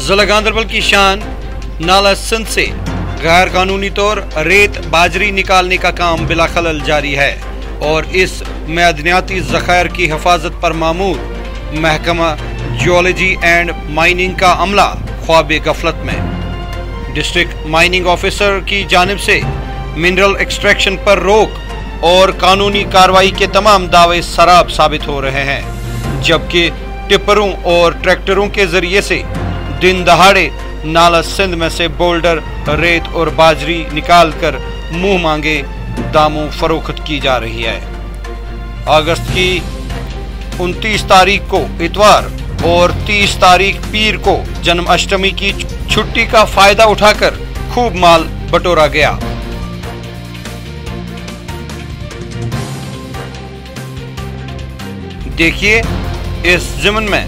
जिला गांधरबल की शान नाला सिंध से गैर कानूनी तौर रेत बाजरी निकालने का काम बिला खलल जारी है और इस मैदनियाती ज़खायर की हिफाजत पर मामूर महकमा जियोलॉजी एंड माइनिंग का अमला ख्वाब गफलत में। डिस्ट्रिक्ट माइनिंग ऑफिसर की जानिब से मिनरल एक्सट्रैक्शन पर रोक और कानूनी कार्रवाई के तमाम दावे सराब साबित हो रहे हैं, जबकि टिप्परों और ट्रैक्टरों के जरिए से दिन दहाड़े नाला सिंध में से बोल्डर, रेत और बाजरी निकालकर मुंह मांगे दामों फरोख्त की जा रही है। अगस्त की 29 तारीख को इतवार और 30 तारीख पीर को जन्माष्टमी की छुट्टी का फायदा उठाकर खूब माल बटोरा गया। देखिए इस ज़िमन में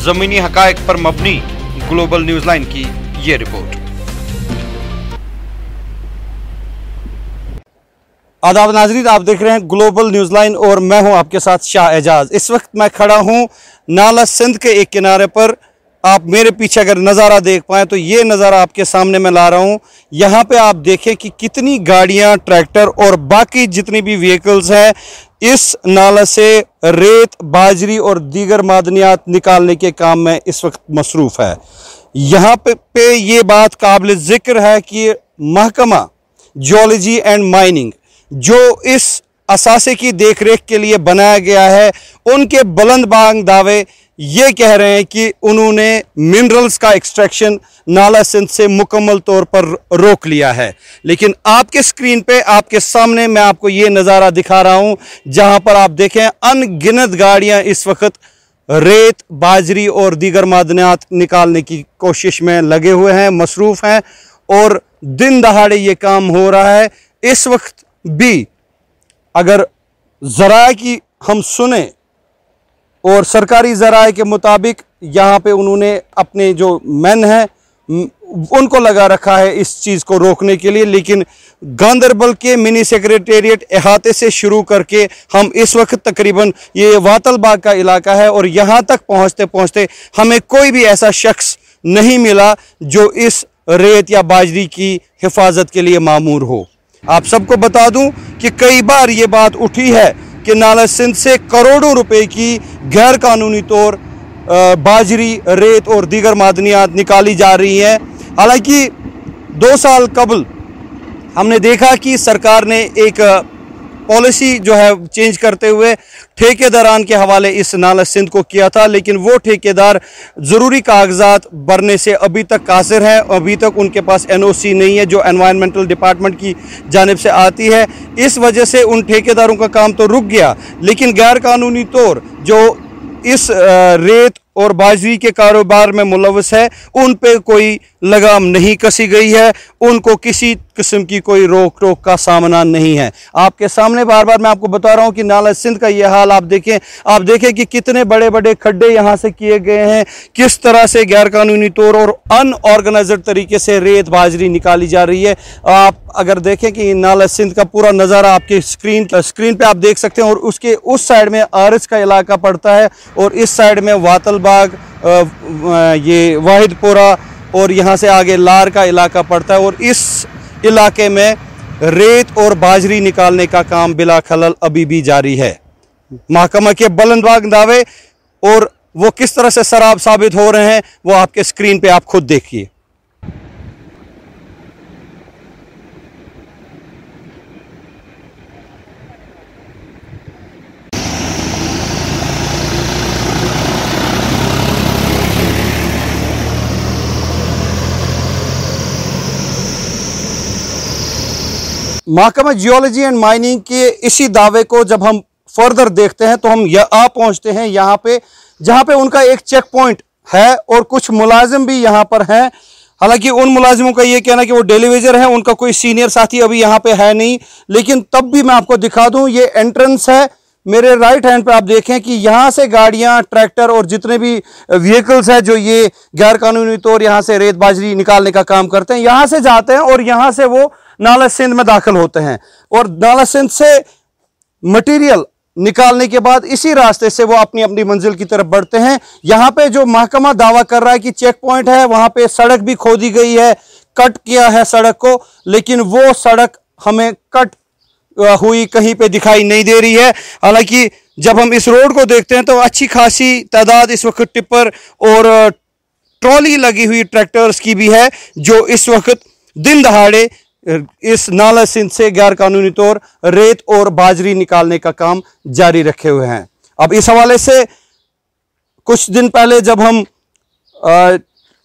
जमीनी हकायक पर मबनी ग्लोबल न्यूज लाइन की ये रिपोर्ट। आदाब नाज़रीन, आप देख रहे हैं ग्लोबल न्यूज लाइन और मैं हूं आपके साथ शाह एजाज। इस वक्त मैं खड़ा हूं नाला सिंध के एक किनारे पर। आप मेरे पीछे अगर नज़ारा देख पाएँ तो ये नज़ारा आपके सामने मैं ला रहा हूं। यहाँ पे आप देखें कि कितनी गाड़ियां, ट्रैक्टर और बाकी जितनी भी व्हीकल्स हैं इस नाला से रेत, बाजरी और दीगर मादनियात निकालने के काम में इस वक्त मसरूफ़ है। यहाँ पे ये बात काबिल ज़िक्र है कि महकमा जियोलॉजी एंड माइनिंग जो इस असासे की देखरेख के लिए बनाया गया है, उनके बुलंदबांग दावे ये कह रहे हैं कि उन्होंने मिनरल्स का एक्सट्रैक्शन नाला सिंध से मुकम्मल तौर पर रोक लिया है। लेकिन आपके स्क्रीन पे, आपके सामने मैं आपको ये नज़ारा दिखा रहा हूँ जहाँ पर आप देखें अनगिनत गाड़ियाँ इस वक्त रेत, बाजरी और दीगर मादनियात निकालने की कोशिश में लगे हुए हैं, मसरूफ़ हैं और दिन दहाड़े ये काम हो रहा है। इस वक्त भी अगर ज़राए की हम सुने और सरकारी ज़राए के मुताबिक यहाँ पे उन्होंने अपने जो मैन हैं उनको लगा रखा है इस चीज़ को रोकने के लिए, लेकिन गांधरबल के मिनी सेक्रेटेरिएट अहाते से शुरू करके हम इस वक्त तकरीबन ये वातल बाग का इलाका है और यहाँ तक पहुँचते पहुँचते हमें कोई भी ऐसा शख्स नहीं मिला जो इस रेत या बाजरी की हिफाजत के लिए मामूर हो। आप सबको बता दूं कि कई बार ये बात उठी है कि नाला सिंध से करोड़ों रुपए की गैर कानूनी तौर बाजरी, रेत और दीगर मादनियात निकाली जा रही हैं। हालांकि 2 साल कबल हमने देखा कि सरकार ने एक पॉलिसी जो है चेंज करते हुए ठेकेदारान के हवाले इस नाला सिंध को किया था, लेकिन वो ठेकेदार ज़रूरी कागजात भरने से अभी तक कासिर हैं। अभी तक उनके पास NOC नहीं है जो एनवायरनमेंटल डिपार्टमेंट की जानिब से आती है। इस वजह से उन ठेकेदारों का काम तो रुक गया, लेकिन गैर कानूनी तौर जो इस रेत और बाजरी के कारोबार में मुलव्वस है उन पे कोई लगाम नहीं कसी गई है, उनको किसी किस्म की कोई रोक टोक का सामना नहीं है। आपके सामने बार बार मैं आपको बता रहा हूँ कि नाला सिंध का ये हाल आप देखें कि कितने बड़े बड़े खड्डे यहाँ से किए गए हैं, किस तरह से गैर कानूनी तौर और अनऑर्गेनाइज्ड तरीके से रेत बाजरी निकाली जा रही है। आप अगर देखें कि नाला सिंध का पूरा नज़ारा आपके स्क्रीन पे आप देख सकते हैं और उसके उस साइड में आरिस का इलाका पड़ता है और इस साइड में वातल बाग, ये वाहिदपुरा और यहाँ से आगे लार का इलाका पड़ता है और इस इलाके में रेत और बाजरी निकालने का काम बिला खलल अभी भी जारी है। महकमा के बुलंदबाग दावे और वो किस तरह से सराब साबित हो रहे हैं वो आपके स्क्रीन पे आप खुद देखिए। महकमा जियोलॉजी एंड माइनिंग के इसी दावे को जब हम फर्दर देखते हैं तो हम पहुंचते हैं यहाँ पे जहाँ पे उनका एक चेक पॉइंट है और कुछ मुलाजिम भी यहाँ पर हैं। हालांकि उन मुलाजिमों का ये कहना कि वो डेली वेजर हैं, उनका कोई सीनियर साथी अभी यहाँ पे है नहीं, लेकिन तब भी मैं आपको दिखा दूँ ये एंट्रेंस है। मेरे राइट हैंड पे आप देखें कि यहाँ से गाड़ियाँ, ट्रैक्टर और जितने भी व्हीकल्स हैं जो ये गैर कानूनी तौर यहाँ से रेत बाजरी निकालने का काम करते हैं, यहाँ से जाते हैं और यहाँ से वो नाला सिंध में दाखिल होते हैं और नाला सिंध से मटेरियल निकालने के बाद इसी रास्ते से वो अपनी अपनी मंजिल की तरफ बढ़ते हैं। यहाँ पे जो महकमा दावा कर रहा है कि चेक पॉइंट है, वहां पे सड़क भी खोदी गई है, कट किया है सड़क को, लेकिन वो सड़क हमें कट हुई कहीं पे दिखाई नहीं दे रही है। हालांकि जब हम इस रोड को देखते हैं तो अच्छी खासी तादाद इस वक्त टिप्पर और ट्रॉली लगी हुई ट्रैक्टर्स की भी है, जो इस वक्त दिन दहाड़े इस नाला सिंध से गैर कानूनी तौर रेत और बाजरी निकालने का काम जारी रखे हुए हैं। अब इस हवाले से कुछ दिन पहले जब हम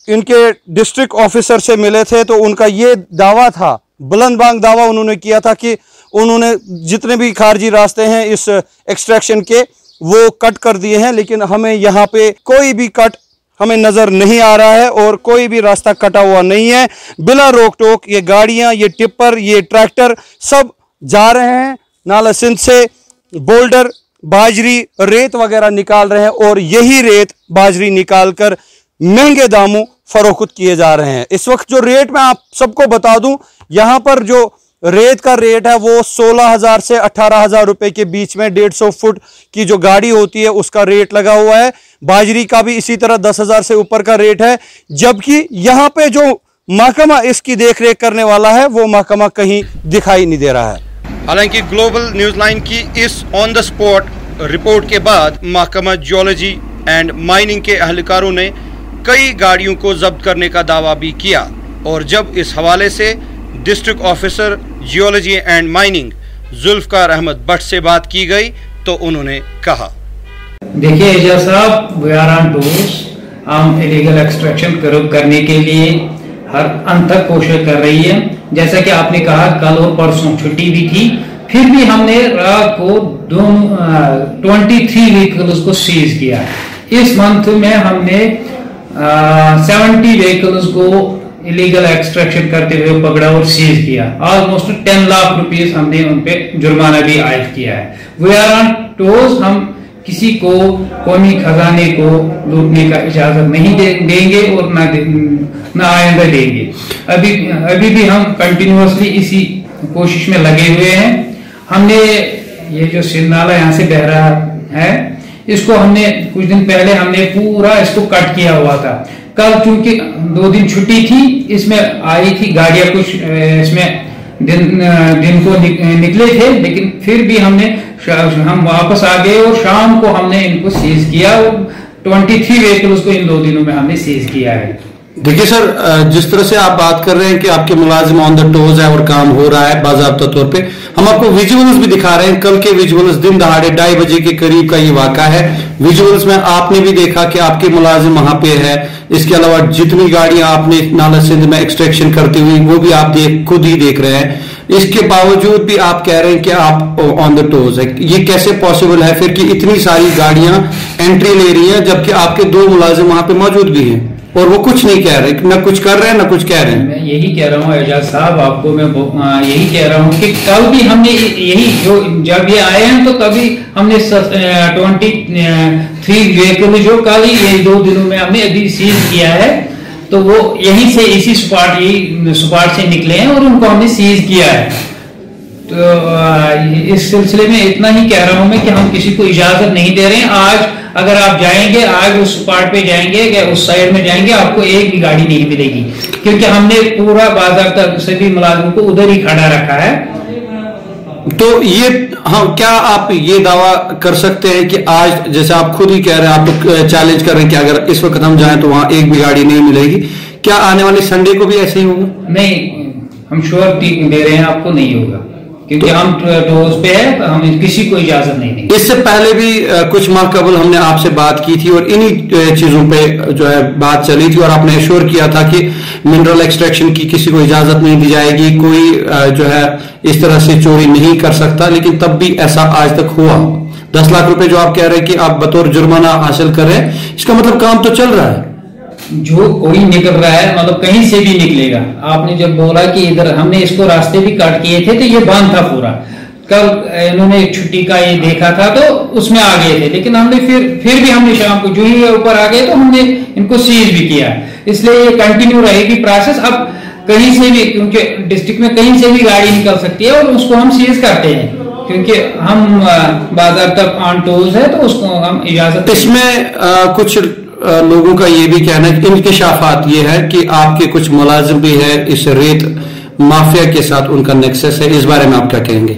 इनके डिस्ट्रिक्ट ऑफिसर से मिले थे तो उनका ये दावा था, बुलंद बांग दावा उन्होंने किया था कि उन्होंने जितने भी खारजी रास्ते हैं इस एक्सट्रैक्शन के वो कट कर दिए हैं, लेकिन हमें यहाँ पे कोई भी कट हमें नजर नहीं आ रहा है और कोई भी रास्ता कटा हुआ नहीं है। बिला रोक टोक ये गाड़ियां, ये टिप्पर, ये ट्रैक्टर सब जा रहे हैं नाला सिंध से बोल्डर, बाजरी, रेत वगैरह निकाल रहे हैं और यही रेत बाजरी निकालकर महंगे दामों फरोख्त किए जा रहे हैं। इस वक्त जो रेट मैं आप सबको बता दूं, यहां पर जो रेत का रेट है वो 16,000 से 18,000 रुपए के बीच में 150 फुट की जो गाड़ी होती है उसका रेट लगा हुआ है। बाजरी का भी इसी तरह 10,000 से ऊपर का रेट है, जबकि यहां पे जो महकमा इसकी देखरेख करने वाला है वो महकमा कहीं दिखाई नहीं दे रहा है। हालांकि ग्लोबल न्यूज लाइन की इस ऑन द स्पॉट रिपोर्ट के बाद महकमा जियोलॉजी एंड माइनिंग के अहलकारों ने कई गाड़ियों को जब्त करने का दावा भी किया, और जब इस हवाले से district officer geology and mining Zulfikar Ahmed Bhat से बात की गई तो उन्होंने कहा, देखिए एजाज साहब, वी आर ऑन टूर्स। हम इलीगल एक्सट्रैक्शन करने के लिए हर अंत तक कोशिश कर रही है। जैसा कि आपने कहा कल और परसों छुट्टी भी थी, फिर भी हमने रात को 23 व्हीकल्स को सीज किया। इस मंथ में हमने 70 व्हीकल्स को इलीगल एक्सट्रैक्शन करते हुए पकड़ा और सीज किया। ऑलमोस्ट 10 लाख रुपीस हमने उन पे जुर्माना भी आयद किया है। We are on tours. हम किसी को कौमी खजाने को लूटने का इजाजत नहीं देंगे और ना आइंदा देंगे। अभी भी हम कंटिन्यूअसली इसी कोशिश में लगे हुए हैं। हमने ये जो सिंध नाला यहाँ से बह रहा है, इसको हमने कुछ दिन पहले हमने पूरा इसको कट किया हुआ था। कल चूंकि 2 दिन छुट्टी थी, इसमें आई थी गाड़ियां कुछ, इसमें दिन को निकले थे, लेकिन फिर भी हम वापस आ गए और शाम को हमने इनको सीज किया और 23 व्हीकल्स को इन 2 दिनों में हमने सीज किया है। देखिए सर, जिस तरह से आप बात कर रहे हैं कि आपके मुलाजिम ऑन द टोज है और काम हो रहा है बाज़ाब्ता तौर पे, हम आपको विजुअल्स भी दिखा रहे हैं। कल के विजुअल्स दिन दहाड़े 2:30 बजे के करीब का ये वाक़ा है। विजुअल्स में आपने भी देखा कि आपके मुलाजिम वहां पे है। इसके अलावा जितनी गाड़ियां आपने नाला सिंध में एक्सट्रैक्शन करती हुई वो भी आप खुद ही देख रहे हैं। इसके बावजूद भी आप कह रहे हैं कि आप ऑन द टोज है। ये कैसे पॉसिबल है फिर कि इतनी सारी गाड़ियां एंट्री ले रही हैं जबकि आपके 2 मुलाजिम वहां पे मौजूद भी हैं और वो कुछ नहीं कह रहे, न कुछ कर रहे हैं न कुछ कह रहे हैं। मैं यही कह रहा हूँ एजाज साहब, आपको मैं यही कह रहा हूँ कि कल भी हमने यही जो जब ये आए हैं तो तभी हमने 23 व्हीकल जो कल ही ये 2 दिनों में हमने अभी सीज किया है, तो वो यहीं से इसी स्पॉट से निकले हैं और उनको हमने सीज किया है। तो इस सिलसिले में इतना ही कह रहा हूं मैं कि हम किसी को इजाजत नहीं दे रहे हैं। आज अगर आप जाएंगे, आज उस स्पॉट पे जाएंगे या उस साइड में जाएंगे, आपको एक भी गाड़ी नहीं मिलेगी, क्योंकि हमने पूरा बाज़ाब्ता सभी मुलाजिमों को उधर ही खड़ा रखा है। तो ये क्या आप ये दावा कर सकते हैं कि आज, जैसे आप खुद ही कह रहे हैं, आप चैलेंज कर रहे हैं कि अगर इस वक्त हम जाएं तो वहां एक भी गाड़ी नहीं मिलेगी, क्या आने वाले संडे को भी ऐसे ही होगा? नहीं, हम श्योर दे रहे हैं आपको नहीं होगा, क्योंकि हम टोज पे है, तो हम किसी को इजाजत नहीं देंगे। इससे पहले भी कुछ माह कबल हमने आपसे बात की थी और इन्हीं चीजों पे जो है बात चली थी और आपने एश्योर किया था कि मिनरल एक्सट्रैक्शन की किसी को इजाजत नहीं दी जाएगी, कोई जो है इस तरह से चोरी नहीं कर सकता, लेकिन तब भी ऐसा आज तक हुआ। 10 लाख रुपए जो आप कह रहे हैं कि आप बतौर जुर्माना हासिल कर रहे हैं, इसका मतलब काम तो चल रहा है। जो कोई निकल रहा है, मतलब कहीं से भी निकलेगा। आपने जब बोला कि इधर हमने इसको रास्ते भी काट किए थे तो ये बंद था पूरा। कल इन्होंने छुट्टी का ये देखा था तो उसमें आ गए थे, लेकिन हमने फिर भी हमने शाम को जो ही ऊपर आ गए तो हमने इनको सीज भी किया। इसलिए ये कंटिन्यू रहेगी प्रोसेस। अब कहीं से भी, क्योंकि डिस्ट्रिक्ट में कहीं से भी गाड़ी निकल सकती है और उसको हम सीज करते हैं। क्योंकि हम बाज़ाब्ता ऑन टोज है तो उसको हम इजाजत। इसमें कुछ लोगों का ये भी कहना है कि इंकशाफात ये है कि आपके कुछ मुलाजिम भी है इस रेत माफिया के साथ, उनका नेक्सस है, इस बारे में आप क्या कहेंगे?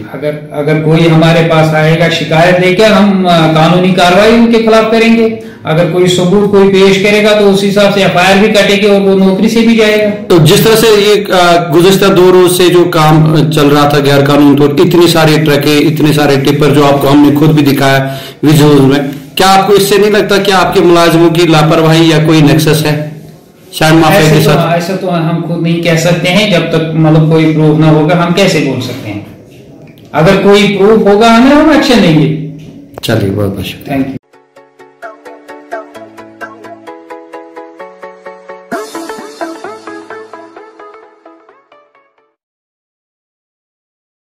अगर कोई हमारे पास आएगा शिकायत लेकर, हम कानूनी कार्रवाई उनके खिलाफ करेंगे। अगर कोई सबूत कोई पेश करेगा तो उस हिसाब से एफआईआर भी कटेगी और वो नौकरी से भी जाएगा। तो जिस तरह से ये गुज़िश्ता 2 रोज से जो काम चल रहा था गैर कानूनी तौर, इतनी सारी ट्रकें, इतने सारे टिपर जो आपको हमने खुद भी दिखाया विजुअल्स में, क्या आपको इससे नहीं लगता कि आपके मुलाजिमों की लापरवाही या कोई नेक्सस है शायद माफिया के साथ? ऐसा तो हम खुद नहीं कह सकते हैं, जब तक मतलब कोई प्रूफ ना होगा हम कैसे बोल सकते हैं। अगर कोई प्रूफ होगा हमें, हम एक्शन लेंगे। चलिए, बहुत बहुत शुक्रिया, थैंक यू।